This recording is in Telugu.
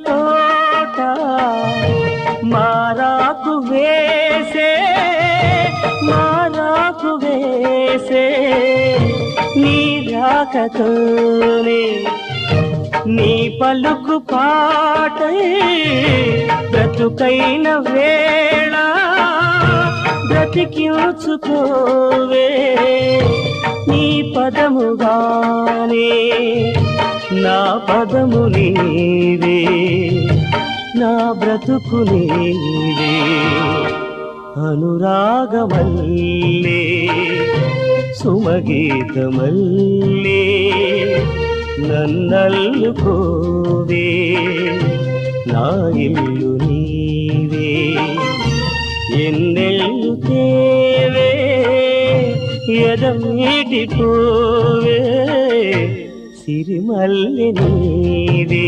తోట మారాకు వేసే నీ రాకతోనే నీ పలుకు పాటై బ్రతుకైన వేళ బ్రతికించుకోవే నీ పదముగానే నా పదము నీవే నా బ్రతుకు నీవే అనురాగమల్లే సుమగీతమల్లే నన్నల్లుకోవే నా ఇల్లు నీవే ఎన్నెల్లు తేవే ఎదమీటిపోవే సిరిమల్లి నీవే